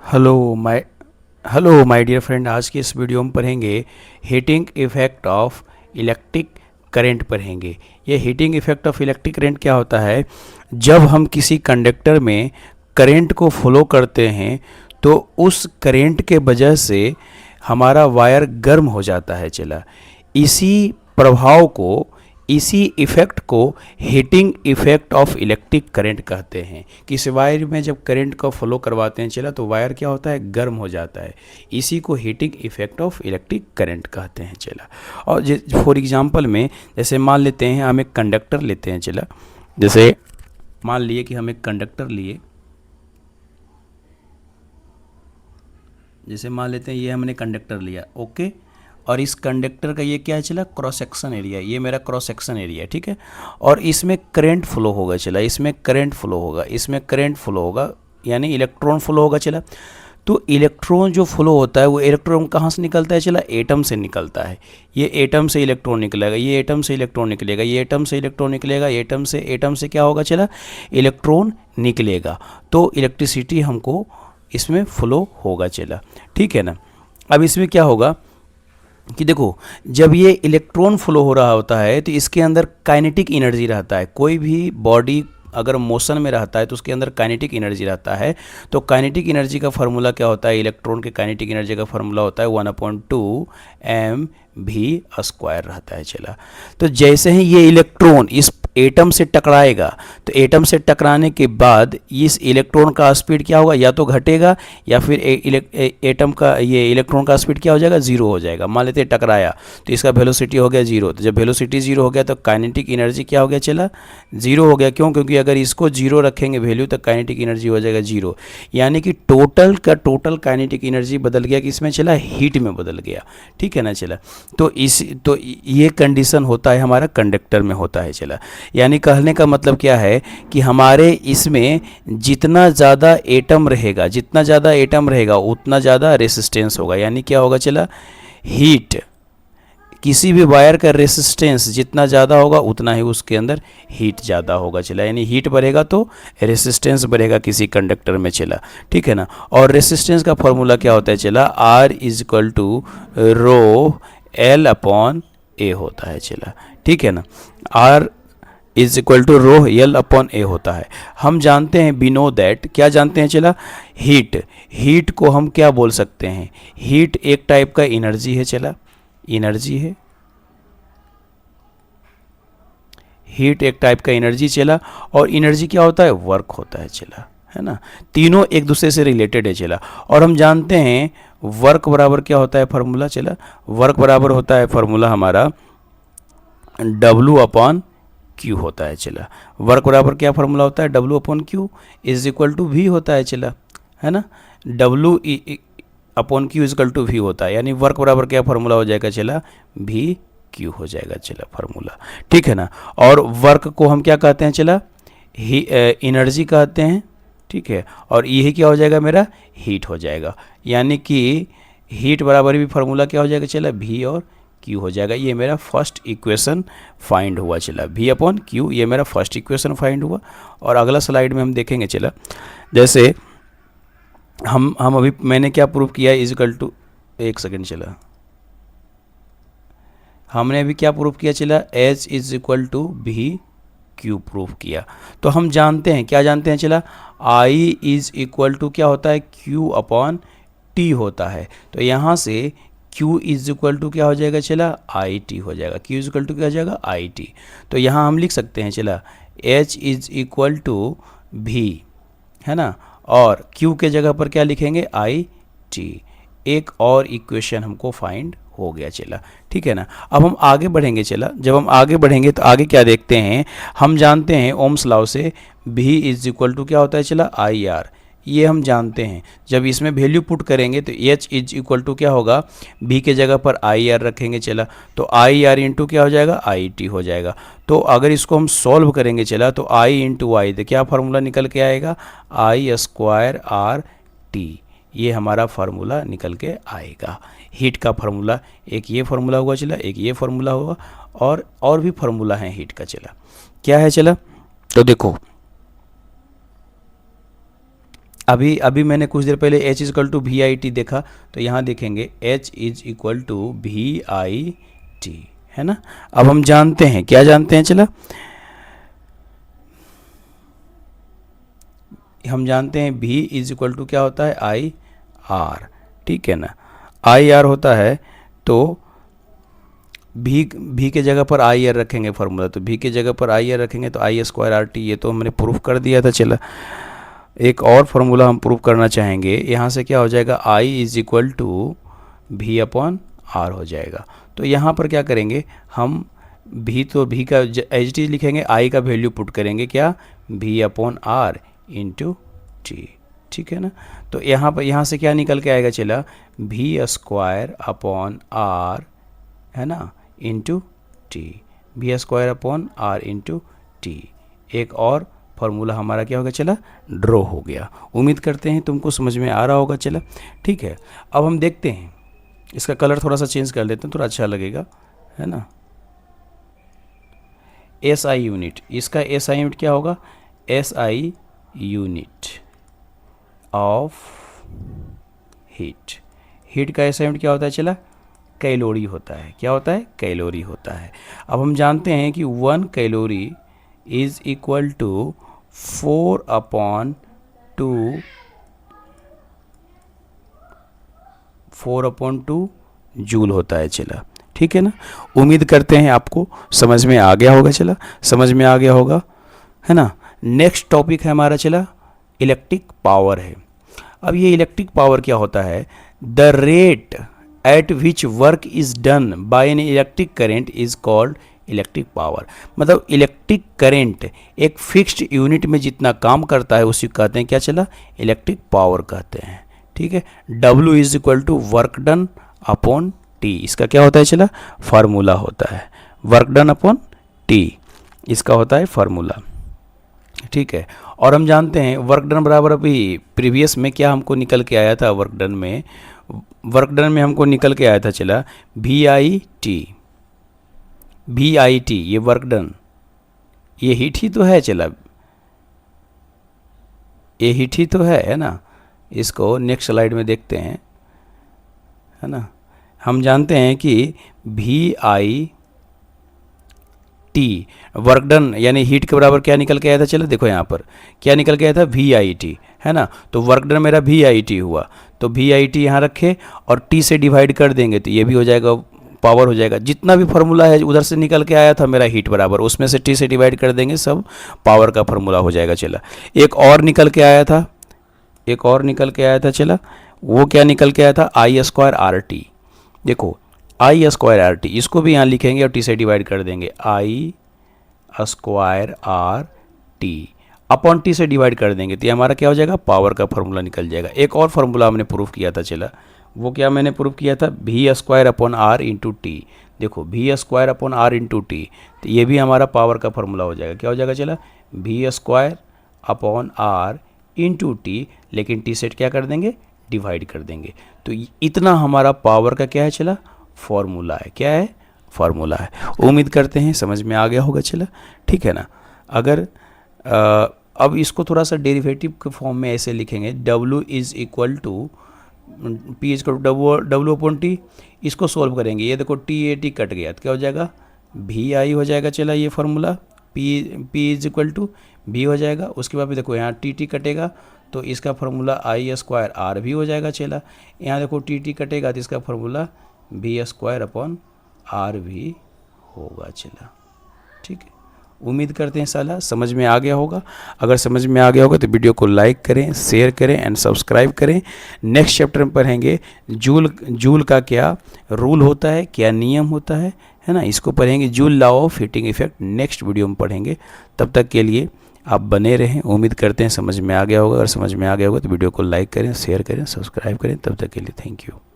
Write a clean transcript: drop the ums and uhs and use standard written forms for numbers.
Hello my hello my dear friend. आज की इस वीडियो में पढ़ेंगे heating effect of electric current पढ़ेंगे। ये heating effect of electric current क्या होता है? जब हम किसी कंडक्टर में करंट को फ्लो करते हैं तो उस करंट के वजह से हमारा वायर गर्म हो जाता है। चला, इसी प्रभाव को, इसी इफ़ेक्ट को heating effect of electric current कहते हैं। कि इस वायर में जब करंट का फ्लो करवाते हैं चला तो वायर क्या होता है, गर्म हो जाता है। इसी को heating effect of electric current कहते हैं। चला, और फॉर एग्जांपल में जैसे मान लेते हैं हम एक कंडक्टर लेते हैं। चला, जैसे मान लिए कि हम एक कंडक्टर लिए, जैसे मान लेते हैं ये हमने कंडक्टर लिया, ओके। और इस कंडक्टर का ये क्या है, चला, क्रॉस सेक्शन एरिया, ये मेरा क्रॉस सेक्शन एरिया है, ठीक है। और इसमें करंट फ्लो होगा। चला, इसमें करंट फ्लो होगा, इसमें करंट फ्लो होगा, यानी इलेक्ट्रॉन फ्लो होगा। चला, तो इलेक्ट्रॉन जो फ्लो होता है वो इलेक्ट्रॉन कहाँ से निकलता है? चला, एटम से निकलता है। ये एटम से इलेक्ट्रॉन निकलेगा, ये एटम से इलेक्ट्रॉन निकलेगा, ये एटम से इलेक्ट्रॉन निकलेगा, एटम से क्या होगा? चला, इलेक्ट्रॉन निकलेगा। तो इलेक्ट्रिसिटी हमको इसमें फ्लो होगा। चला, ठीक है ना। अब इसमें क्या होगा कि देखो, जब ये इलेक्ट्रॉन फ्लो हो रहा होता है तो इसके अंदर काइनेटिक एनर्जी रहता है। कोई भी बॉडी अगर मोशन में रहता है तो उसके अंदर काइनेटिक एनर्जी रहता है। तो काइनेटिक एनर्जी का फार्मूला क्या होता है? इलेक्ट्रॉन के काइनेटिक एनर्जी का फार्मूला होता है 1/2 mv² रहता है। चला, तो जैसे ही ये इलेक्ट्रॉन इस एटम से टकराएगा तो एटम से टकराने के बाद इस इलेक्ट्रॉन का स्पीड क्या होगा? या तो घटेगा या फिर एटम का, ये इलेक्ट्रॉन का स्पीड क्या हो जाएगा? जीरो हो जाएगा। मान लेते हैं टकराया तो इसका वेलोसिटी हो गया जीरो। तो जब वेलोसिटी जीरो हो गया तो काइनेटिक एनर्जी क्या हो गया? चला, जीरो हो गया। क्यों? क्योंकि अगर इसको जीरो रखेंगे वैल्यू तो काइनेटिक एनर्जी हो जाएगा जीरो। यानी कि टोटल का टोटल काइनेटिक एनर्जी बदल गया, किसमें? चला, हीट में बदल गया, ठीक है ना। चला, तो ये कंडीशन होता है हमारा कंडक्टर में होता है। चला, यानी कहने का मतलब क्या है कि हमारे इसमें जितना ज़्यादा एटम रहेगा, जितना ज़्यादा एटम रहेगा उतना ज़्यादा रेसिस्टेंस होगा। यानी क्या होगा? चला, हीट, किसी भी वायर का रेसिस्टेंस जितना ज़्यादा होगा उतना ही उसके अंदर हीट ज़्यादा होगा। चला, यानी हीट बढ़ेगा तो रेसिस्टेंस बढ़ेगा किसी कंडक्टर में। चला, ठीक है ना। और रेसिस्टेंस का फॉर्मूला क्या होता है? चला, R = ρL/A होता है। चला, ठीक है ना। R ρL/A होता है। हम जानते हैं, वी नो दैट, क्या जानते हैं? चला, हीट को हम क्या बोल सकते हैं? हीट एक टाइप का एनर्जी है। चला, एनर्जी है, हीट एक टाइप का एनर्जी। चला, और एनर्जी क्या होता है? वर्क होता है। चला, है ना। तीनों एक दूसरे से रिलेटेड है। चला, और हम जानते हैं वर्क बराबर क्या होता है फार्मूला? चला, वर्क बराबर होता है फार्मूला हमारा W/Q होता है। चला, वर्क बराबर क्या फार्मूला होता है? W/Q = V होता है। चला, है ना। W/Q = V होता है, यानी वर्क बराबर क्या फार्मूला हो जाएगा? चला, VQ हो जाएगा। चला, फार्मूला, ठीक है ना। और वर्क को हम क्या कहते हैं? चला, एनर्जी कहते हैं, ठीक है। और यही क्या हो जाएगा? मेरा हीट हो जाएगा। यानी कि हीट बराबर भी फार्मूला क्या हो जाएगा? चला, V और Q हो जाएगा। ये मेरा फर्स्ट इक्वेशन फाइंड हुआ। चला, V/Q, ये मेरा फर्स्ट इक्वेशन फाइंड हुआ। और अगला स्लाइड में हम देखेंगे। चला, जैसे हम अभी मैंने क्या प्रूव किया? एक सेकेंड। चला, हमने अभी क्या प्रूव किया? चला, H = VQ प्रूफ किया। तो हम जानते हैं, क्या जानते हैं? चला, I = क्या होता है? Q/T होता है। तो यहाँ से Q = क्या हो जाएगा? चला, IT हो जाएगा। Q = क्या हो जाएगा? IT। तो यहाँ हम लिख सकते हैं, चला, H = V, है ना। और Q के जगह पर क्या लिखेंगे? IT। एक और इक्वेशन हमको फाइंड हो गया। चला, ठीक है ना। अब हम आगे बढ़ेंगे। चला, जब हम आगे बढ़ेंगे तो आगे क्या देखते हैं? हम जानते हैं ओम्स लॉ से V = क्या होता है? चला, IR, ये हम जानते हैं। जब इसमें वैल्यू पुट करेंगे तो H = क्या होगा? V के जगह पर IR रखेंगे। चला, तो IR इंटू क्या हो जाएगा? IT हो जाएगा। तो अगर इसको हम सॉल्व करेंगे, चला, तो I × I, तो क्या फार्मूला निकल के आएगा? I²RT, ये हमारा फार्मूला निकल के आएगा। हीट का फार्मूला, एक ये फार्मूला हुआ। चला, एक ये फार्मूला हुआ, और भी फार्मूला है हीट का। चला, क्या है? चला, तो देखो अभी अभी मैंने कुछ देर पहले H is equal to V I T देखा, तो यहाँ देखेंगे H is equal to V I T, है ना। अब हम जानते हैं, क्या जानते हैं, चला हम जानते हैं V इज इक्वल टू क्या होता है, आई आर, ठीक है ना। आई आर होता है, तो भी के जगह पर आई आर रखेंगे फॉर्मूला, तो भी के जगह पर आई आर रखेंगे तो आई स्क्वायर आर टी, ये तो हमने प्रूफ कर दिया था। चला एक और फार्मूला हम प्रूफ करना चाहेंगे, यहाँ से क्या हो जाएगा, आई इज इक्वल टू भी अपॉन आर हो जाएगा। तो यहाँ पर क्या करेंगे हम, भी तो भी का एच टी लिखेंगे, आई का वैल्यू पुट करेंगे क्या, भी अपॉन आर इंटू टी, ठीक है ना। तो यहाँ पर यहाँ से क्या निकल के आएगा, चला भी स्क्वायर अपॉन आर, है ना, इंटू टी, भी square upon R into T. एक और फार्मूला हमारा क्या होगा, चला ड्रॉ हो गया। उम्मीद करते हैं तुमको समझ में आ रहा होगा, चला ठीक है। अब हम देखते हैं, इसका कलर थोड़ा सा चेंज कर लेते हैं, थोड़ा अच्छा लगेगा, है ना। एस आई यूनिट, इसका एस आई यूनिट क्या होगा, S I unit of heat. Heat का एस आई यूनिट क्या होता है, चला कैलोरी होता है। क्या होता है, कैलोरी होता है। अब हम जानते हैं कि 1 calorie is equal to 4/2 joule होता है, चला ठीक है ना। उम्मीद करते हैं आपको समझ में आ गया होगा, चला समझ में आ गया होगा, है ना। नेक्स्ट टॉपिक है हमारा, चला इलेक्ट्रिक पावर है। अब ये इलेक्ट्रिक पावर क्या होता है, the rate at which work is done by an electric current is called electric power. मतलब इलेक्ट्रिक करेंट एक फिक्स्ड यूनिट में जितना काम करता है उसी को कहते हैं क्या, चला इलेक्ट्रिक पावर कहते हैं, ठीक है। W is equal to work done upon T, इसका क्या होता है, चला फार्मूला होता है, वर्क डन अपॉन टी इसका होता है फार्मूला, ठीक है। और हम जानते हैं वर्क डन बराबर, अभी प्रीवियस में क्या हमको निकल के आया था, वर्क डन में हमको निकल के आया था, चला VIT, ये वर्क डन, ये हीट ही तो है, चला ये हीट ही तो है ना। इसको नेक्स्ट स्लाइड में देखते हैं, है ना। हम जानते हैं कि VIT वर्क डन यानी हीट के बराबर क्या निकल के आया था, चलो देखो यहाँ पर क्या निकल के आया था, VIT, है ना। तो वर्क डन मेरा VIT हुआ, तो VIT यहाँ रखे और T से डिवाइड कर देंगे तो ये भी हो जाएगा, पावर हो जाएगा। जितना भी फार्मूला है उधर से निकल के आया था मेरा हीट बराबर, उसमें से T से डिवाइड कर देंगे, सब पावर का फार्मूला हो जाएगा। चला एक और निकल के आया था, चला वो क्या निकल के आया था, I स्क्वायर RT। देखो I स्क्वायर RT, इसको भी यहाँ लिखेंगे और T से डिवाइड कर देंगे, I square RT upon T से डिवाइड कर देंगे तो ये हमारा क्या हो जाएगा, पावर का फार्मूला निकल जाएगा। एक और फार्मूला हमने प्रूफ किया था, चला वो क्या मैंने प्रूफ किया था, V square upon R into T. देखो V square upon R into T, तो ये भी हमारा पावर का फार्मूला हो जाएगा। क्या हो जाएगा, चला V square upon R into T, लेकिन T सेट क्या कर देंगे, डिवाइड कर देंगे। तो इतना हमारा पावर का क्या है, चला फॉर्मूला है। क्या है, फार्मूला है। उम्मीद करते हैं समझ में आ गया होगा, चला ठीक है ना। अगर अब इसको थोड़ा सा डेरिवेटिव के फॉर्म में ऐसे लिखेंगे, W is equal to P is equal to W upon T. इसको सॉल्व करेंगे, ये देखो TAT कट गया तो क्या हो जाएगा, VI हो जाएगा। चला ये formula P is equal to V हो जाएगा। उसके बाद देखो यहाँ TT कटेगा तो इसका फार्मूला I स्क्वायर R भी हो जाएगा। चला यहाँ देखो TT कटेगा तो इसका formula V square upon R भी होगा। चला ठीक है, उम्मीद करते हैं साला समझ में आ गया होगा। अगर समझ में आ गया होगा तो वीडियो को लाइक करें, शेयर करें एंड सब्सक्राइब करें। नेक्स्ट चैप्टर में पढ़ेंगे जूल का क्या रूल होता है, क्या नियम होता है ना, इसको पढ़ेंगे। Joule law of heating effect next video में पढ़ेंगे। तब तक के लिए आप बने रहें। उम्मीद करते हैं समझ में आ गया होगा। अगर समझ में आ गया होगा तो वीडियो को लाइक करें, शेयर करें, सब्सक्राइब करें। तब तक के लिए थैंक यू।